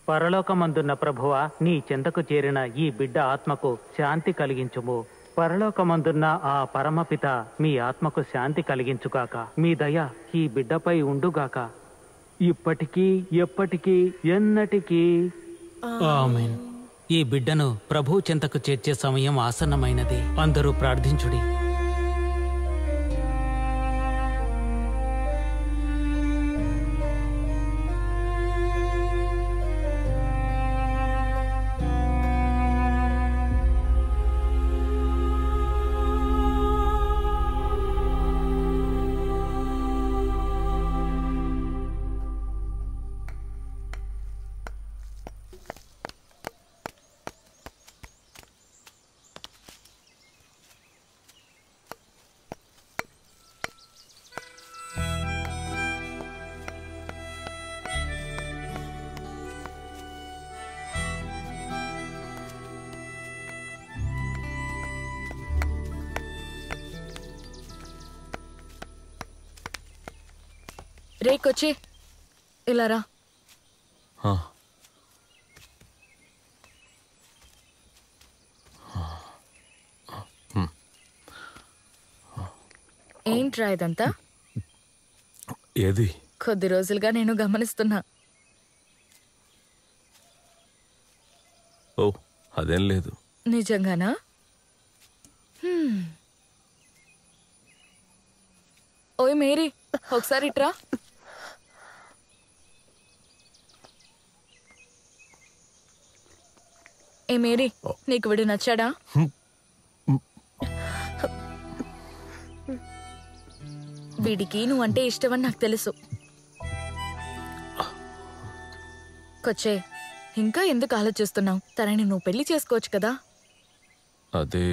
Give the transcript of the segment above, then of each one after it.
పరలోకమందున్న ప్రభువా, నీ చెంతకు చేరిన ఈ బిడ్డ ఆత్మకు శాంతి కలిగించుము. పరలోకమందున్న ఆ పరమపిత మీ ఆత్మకు శాంతి కలిగించుగాక. మీ దయ ఈ బిడ్డపై ఉండుగాక, ఇప్పటికీ ఎప్పటికీ ఎన్నటికీ. ఆమేన్. ఈ బిడ్డను ప్రభు చెంతకు చేర్చే సమయం ఆసన్నమైనది. అందరూ ప్రార్థించుడి. రేకొచ్చి ఇలా రా. ఏంట్రా ఇదంతా? ఏది? కొద్ది రోజులుగా నేను గమనిస్తున్నా. ఓ, అదేం లేదు. నిజంగానా? ఓయ్ మేరీ, ఒకసారి ఇట్రా. ఏ మేరీ, నీకు వీడు నచ్చాడా? వీడికి నువ్వంటే ఇష్టమని నాకు తెలుసు. కొచ్చే, ఇంకా ఎందుకు ఆలోచిస్తున్నావు? తనని నువ్వు పెళ్లి చేసుకోవచ్చు కదా. అదే,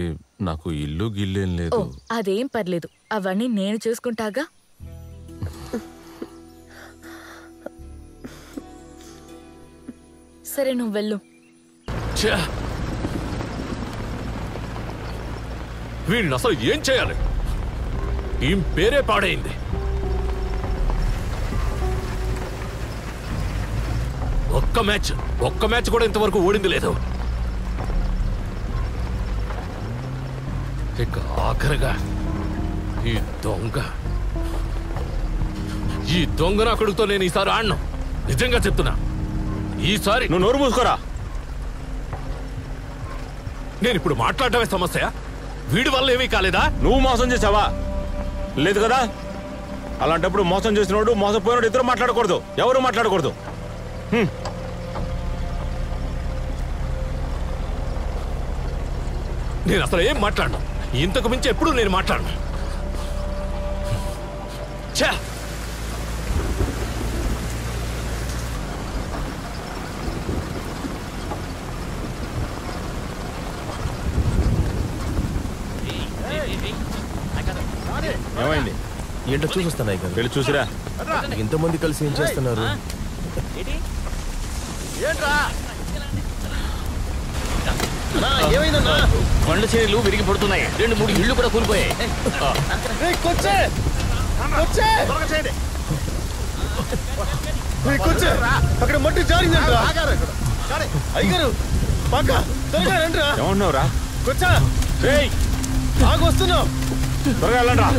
నాకు ఇల్లు గిల్లేం లేదు. అదేం పర్లేదు, అవన్నీ నేను చూసుకుంటాగా. సరే, నువ్వు వెళ్ళు. వీళ్ళని అసలు ఏం చేయాలి? టీం పేరే పాడైంది. ఒక్క మ్యాచ్ కూడా ఇంతవరకు ఓడింది లేదు. ఇక ఆఖరిగా ఈ దొంగ నా కొడుకుతో నేను ఈసారి ఆడను. నిజంగా చెప్తున్నా, ఈసారి. నువ్వు నోరు మూసుకోరా. నేను ఇప్పుడు మాట్లాడటమే సమస్య. వీడి వల్ల ఏమీ కాలేదా? నువ్వు మోసం చేసావా? లేదు కదా. అలాంటప్పుడు మోసం చేసినోడు మోసపోయినోడు ఇద్దరు మాట్లాడకూడదు, ఎవరు మాట్లాడకూడదు. నేను అసలు ఏం మాట్లాడను. ఇంతకు మించి ఎప్పుడు నేను మాట్లాడను. ఛా! ఏమైంది? ఏంటో చూసొస్తాను గారు. వెళ్ళి చూసిరా. ఇంతమంది కలిసి ఏం చేస్తున్నారు? కొండ చర్యలు విరిగి పడుతున్నాయి. 2-3 ఇళ్లు కూడా కూలిపోయాయి. అక్కడ మట్టి జారిందంట. అయ్యారు ఏమన్నావురా? వస్తున్నావు, త్వరగా వెళ్ళండి రా.